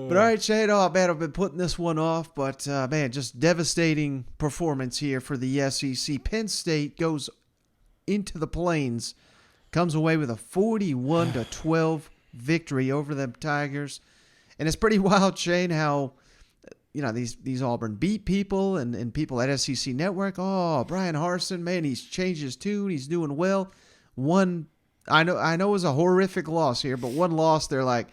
But all right, Shane, oh, man, I've been putting this one off, but man, just devastating performance here for the SEC. Penn State goes into the Plains, comes away with a 41-12 victory over them Tigers. And it's pretty wild, Shane, how these Auburn beat people and people at SEC Network. Oh, Bryan Harsin, man, he's changed his tune. He's doing well. I know it was a horrific loss here, but one loss, they're like,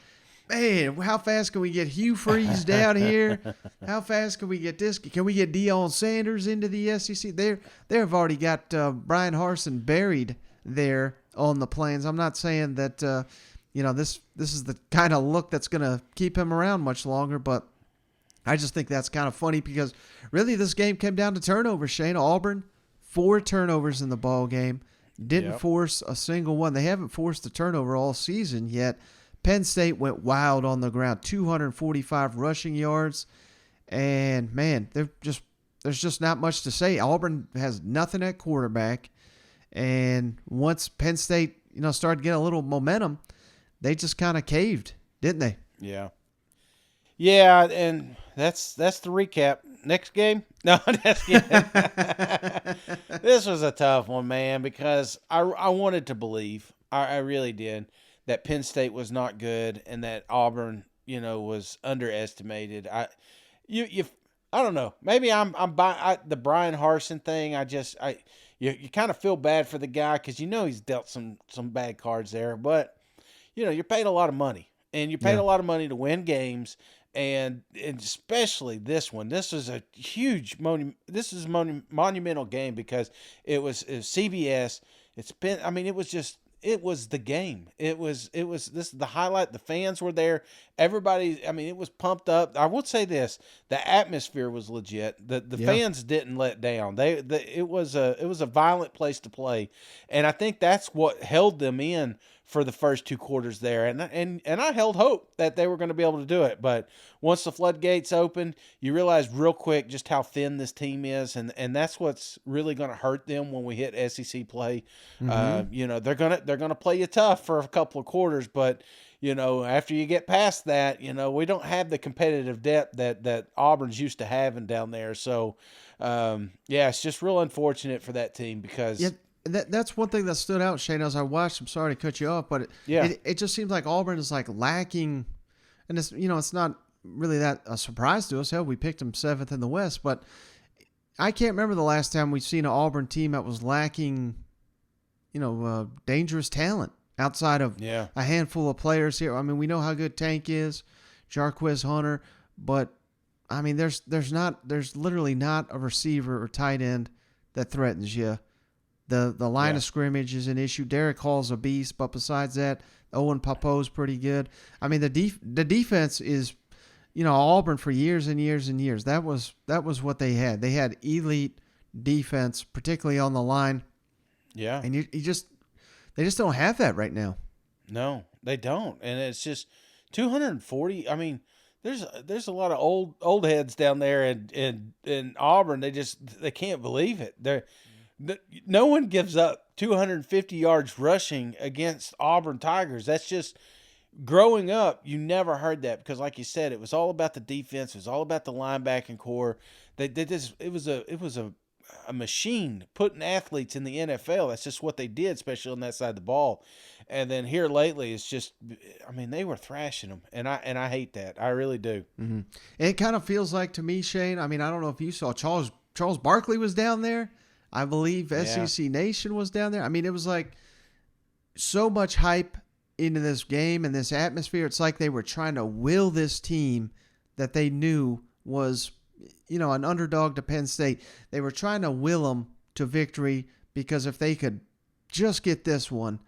man, how fast can we get Hugh Freeze down here? How fast can we get this? Can we get Deion Sanders into the SEC? They've already got Bryan Harsin buried there on the Plains. I'm not saying that this is the kind of look that's going to keep him around much longer, but I just think that's kind of funny because really this game came down to turnovers, Shane. Auburn, 4 turnovers in the ball game. Didn't force a single one. They haven't forced a turnover all season yet. Penn State went wild on the ground, 245 rushing yards. And, man, there's just not much to say. Auburn has nothing at quarterback. And once Penn State, started getting a little momentum, they just kind of caved, didn't they? Yeah. Yeah, and that's the recap. Next game? No, just kidding. This was a tough one, man, because I wanted to believe, I really did, that Penn State was not good and that Auburn, was underestimated. I don't know. Maybe I'm the Bryan Harsin thing. You kind of feel bad for the guy because he's dealt some bad cards there, but you're paid a lot of money, and you're paid a lot of money to win games. And especially this one. This is a huge monumental game because it was CBS. It was the game. It was this is the highlight. The fans were there. Everybody. It was pumped up. I would say this: the atmosphere was legit. The fans didn't let down. It was a violent place to play, and I think that's what held them in for the first 2 quarters there. And I held hope that they were going to be able to do it. But once the floodgates opened, you realize real quick just how thin this team is. And that's what's really going to hurt them when we hit SEC play. Mm-hmm. They're going to play you tough for a couple of quarters, but after you get past that, we don't have the competitive depth that Auburn's used to having down there. So, it's just real unfortunate for that team because that's one thing that stood out, Shane, as I watched. I'm sorry to cut you off, but it just seems like Auburn is like lacking, and it's not really that a surprise to us. Hell, we picked them 7th in the West, but I can't remember the last time we've seen an Auburn team that was lacking, dangerous talent outside of a handful of players here. We know how good Tank is, Jarquez Hunter, but there's literally not a receiver or tight end that threatens you. The line of scrimmage is an issue. Derek Hall's a beast, but besides that, Owen Papo's pretty good. The defense is, Auburn for years and years and years. That was what they had. They had elite defense, particularly on the line. Yeah, and they just don't have that right now. No, they don't, and it's just 240. There's a lot of old heads down there in Auburn. They can't believe it. No one gives up 250 yards rushing against Auburn Tigers. That's just growing up. You never heard that because, like you said, it was all about the defense. It was all about the linebacking core. It was a machine putting athletes in the NFL. That's just what they did, especially on that side of the ball. And then here lately, it's just, they were thrashing them, and I hate that. I really do. Mm-hmm. It kind of feels like to me, Shane. I don't know if you saw Charles Barkley was down there. I believe SEC Nation was down there. It was like so much hype into this game and this atmosphere. It's like they were trying to will this team that they knew was, an underdog to Penn State. They were trying to will them to victory because if they could just get this one,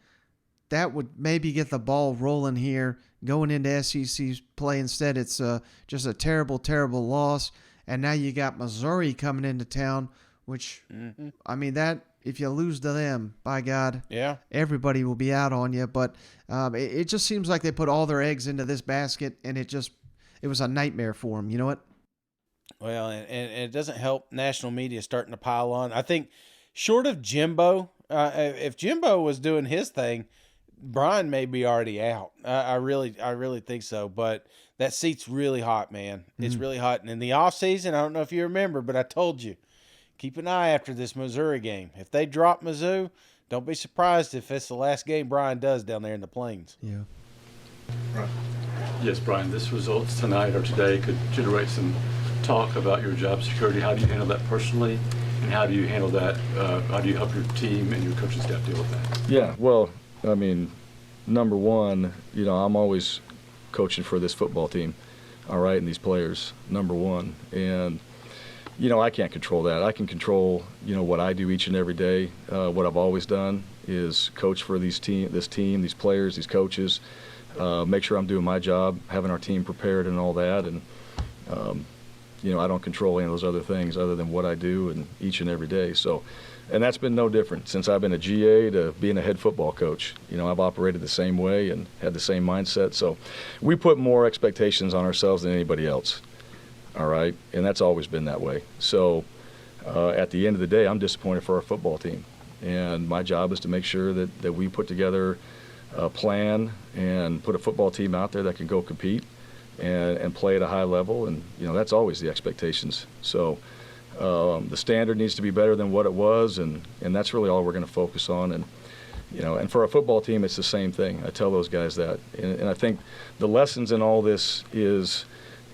that would maybe get the ball rolling here going into SEC play. Instead, it's just a terrible, terrible loss. And now you got Missouri coming into town, which, that if you lose to them, by God, everybody will be out on you. But it just seems like they put all their eggs into this basket, and it was a nightmare for them. You know what? Well, and it doesn't help national media starting to pile on. I think short of Jimbo, if Jimbo was doing his thing, Bryan may be already out. I really think so. But that seat's really hot, man. It's really hot. And in the off season, I don't know if you remember, but I told you, keep an eye after this Missouri game. If they drop Mizzou, don't be surprised if it's the last game Bryan does down there in the Plains. Yeah. Right. Yes, Bryan, this results tonight or today could generate some talk about your job security. How do you handle that personally? And how do you handle that? How do you help your team and your coaching staff deal with that? Yeah, well, I mean, number one, I'm always coaching for this football team, all right, and these players, number one. And, I can't control that. I can control, what I do each and every day. What I've always done is coach for this team, these players, these coaches, make sure I'm doing my job, having our team prepared and all that. And, I don't control any of those other things other than what I do and each and every day. So, and that's been no different since I've been a GA to being a head football coach. I've operated the same way and had the same mindset. So we put more expectations on ourselves than anybody else, all right? And that's always been that way. So at the end of the day, I'm disappointed for our football team. And my job is to make sure that we put together a plan and put a football team out there that can go compete and play at a high level. And, that's always the expectations. So the standard needs to be better than what it was, and that's really all we're going to focus on. And and for our football team, it's the same thing. I tell those guys that, and I think the lessons in all this is,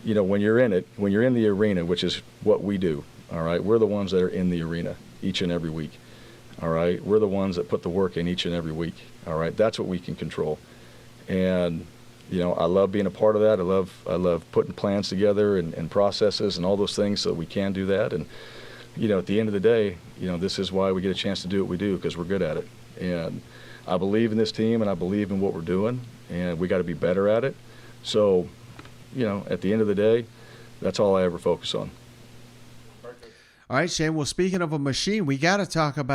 when you're in it, when you're in the arena, which is what we do. All right, we're the ones that are in the arena each and every week. All right, we're the ones that put the work in each and every week. All right, that's what we can control, and I love being a part of that. I love putting plans together and processes and all those things so that we can do that. And, at the end of the day, this is why we get a chance to do what we do, because we're good at it. And I believe in this team and I believe in what we're doing, and we got to be better at it. So, at the end of the day, that's all I ever focus on. All right, Shane. Well, speaking of a machine, we got to talk about